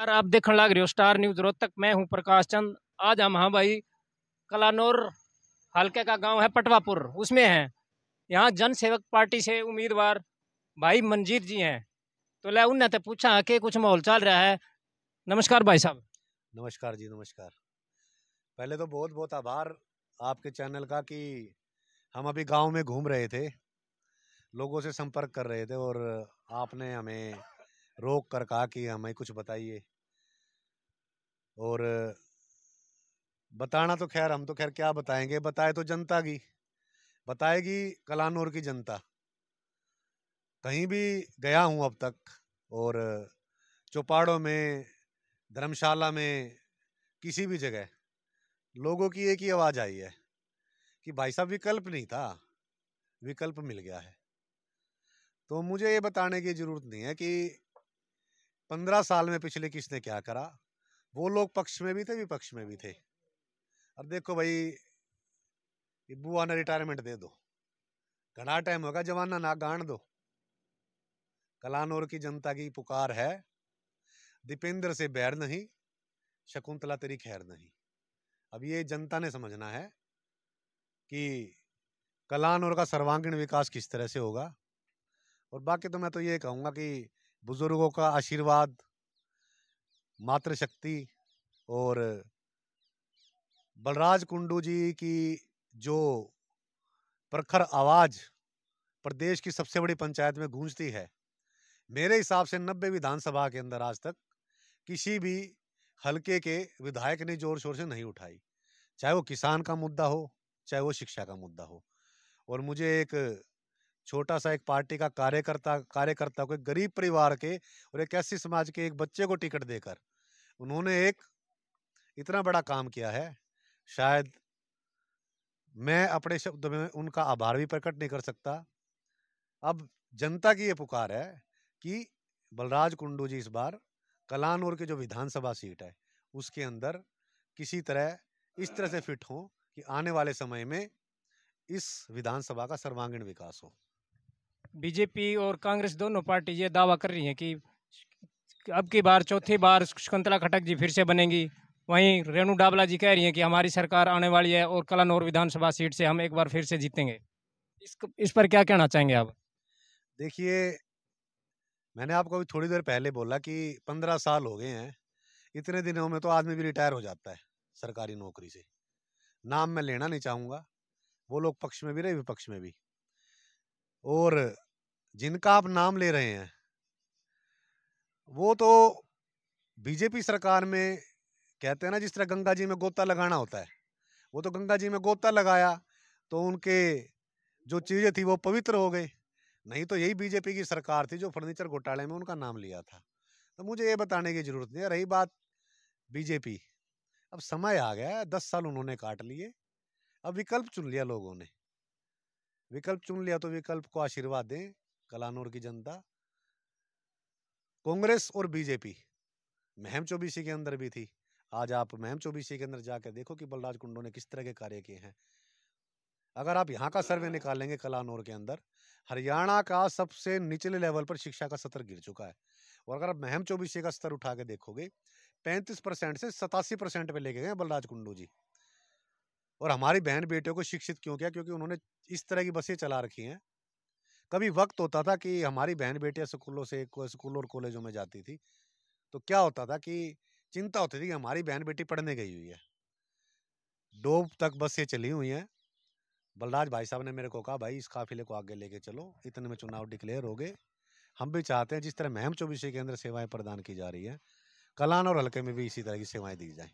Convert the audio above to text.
यार आप देखने लग रहे हो स्टार न्यूज रोहतक। मैं हूं प्रकाश चंद। आज हम हाँ भाई कलानौर हल्के का गांव है पटवापुर, उसमें है। यहाँ जन सेवक पार्टी से उम्मीदवार भाई मंजीत जी हैं। तो ले उनने तो पूछा कि कुछ माहौल चल रहा है। नमस्कार भाई साहब। नमस्कार जी, नमस्कार। पहले तो बहुत बहुत आभार आपके चैनल का कि हम अभी गांव में घूम रहे थे, लोगों से संपर्क कर रहे थे और आपने हमें रोक कर कहा कि हमें कुछ बताइए। और बताना तो खैर हम तो खैर क्या बताएंगे, बताए तो जनता की बताएगी, कलानौर की जनता। कहीं भी गया हूं अब तक और चौपाड़ों में, धर्मशाला में, किसी भी जगह लोगों की एक ही आवाज़ आई है कि भाई साहब विकल्प नहीं था, विकल्प मिल गया है। तो मुझे ये बताने की जरूरत नहीं है कि 15 साल में पिछले किसने क्या करा। वो लोग पक्ष में भी थे, विपक्ष में भी थे। अब देखो भाई, ये बुआ ने रिटायरमेंट दे दो, घना टाइम होगा, जवाना ना गांड दो। कलानौर की जनता की पुकार है, दीपेंद्र से बैर नहीं, शकुंतला तेरी खैर नहीं। अब ये जनता ने समझना है कि कलानौर का सर्वांगीण विकास किस तरह से होगा। और बाकी तो मैं तो ये कहूँगा कि बुजुर्गों का आशीर्वाद, मातृशक्ति और बलराज कुंडू जी की जो प्रखर आवाज प्रदेश की सबसे बड़ी पंचायत में गूंजती है, मेरे हिसाब से 90 विधानसभा के अंदर आज तक किसी भी हलके के विधायक ने जोर शोर से नहीं उठाई, चाहे वो किसान का मुद्दा हो, चाहे वो शिक्षा का मुद्दा हो। और मुझे एक छोटा सा एक पार्टी का कार्यकर्ता को, एक गरीब परिवार के और एक ऐसी समाज के एक बच्चे को टिकट देकर उन्होंने एक इतना बड़ा काम किया है। शायद मैं अपने शब्दों में उनका आभार भी प्रकट नहीं कर सकता। अब जनता की ये पुकार है कि बलराज कुंडू जी इस बार कलानौर की जो विधानसभा सीट है उसके अंदर किसी तरह इस तरह से फिट हो कि आने वाले समय में इस विधानसभा का सर्वांगीण विकास हो। बीजेपी और कांग्रेस दोनों पार्टी ये दावा कर रही हैं कि अब की बार चौथी बार शकुंतला खट्टक जी फिर से बनेंगी। वहीं रेणु डाबला जी कह रही हैं कि हमारी सरकार आने वाली है और कलानौर विधानसभा सीट से हम एक बार फिर से जीतेंगे। इस पर क्या कहना चाहेंगे आप? देखिए, मैंने आपको अभी थोड़ी देर पहले बोला कि 15 साल हो गए हैं। इतने दिनों में तो आदमी भी रिटायर हो जाता है सरकारी नौकरी से। नाम मैं लेना नहीं चाहूंगा, वो लोग पक्ष में भी रहे, विपक्ष में भी। और जिनका आप नाम ले रहे हैं वो तो बीजेपी सरकार में, कहते हैं ना, जिस तरह गंगा जी में गोता लगाना होता है, वो तो गंगा जी में गोता लगाया तो उनके जो चीजें थी वो पवित्र हो गई। नहीं तो यही बीजेपी की सरकार थी जो फर्नीचर घोटाले में उनका नाम लिया था। तो मुझे ये बताने की जरूरत नहीं है। रही बात बीजेपी, अब समय आ गया है, 10 साल उन्होंने काट लिए। अब विकल्प चुन लिया लोगों ने, विकल्प चुन लिया तो विकल्प को आशीर्वाद दें कलानौर की जनता। कांग्रेस और बीजेपी महम चौबीसी के अंदर भी थी। आज आप महम चौबीसी के अंदर जाकर देखो कि बलराज कुंडू ने किस तरह के कार्य किए हैं। अगर आप यहाँ का सर्वे निकालेंगे कलानौर के अंदर, हरियाणा का सबसे निचले लेवल पर शिक्षा का स्तर गिर चुका है। और अगर आप महम चौबीसी का स्तर उठा के देखोगे, 35% से 87% पे लेके गए बलराज कुंडू जी। और हमारी बहन बेटियों को शिक्षित क्यों किया? क्योंकि उन्होंने इस तरह की बसें चला रखी हैं। कभी वक्त होता था कि हमारी बहन बेटियां स्कूल और कॉलेजों में जाती थी, तो क्या होता था कि चिंता होती थी कि हमारी बहन बेटी पढ़ने गई हुई है। डोब तक बसें चली हुई हैं। बलराज भाई साहब ने मेरे को कहा, भाई इस काफिले को आगे लेके चलो, इतने में चुनाव डिक्लेयर हो गए। हम भी चाहते हैं जिस तरह महम चौबीसी के अंदर सेवाएं प्रदान की जा रही है, कलान और हल्के में भी इसी तरह की सेवाएं दी जाएं।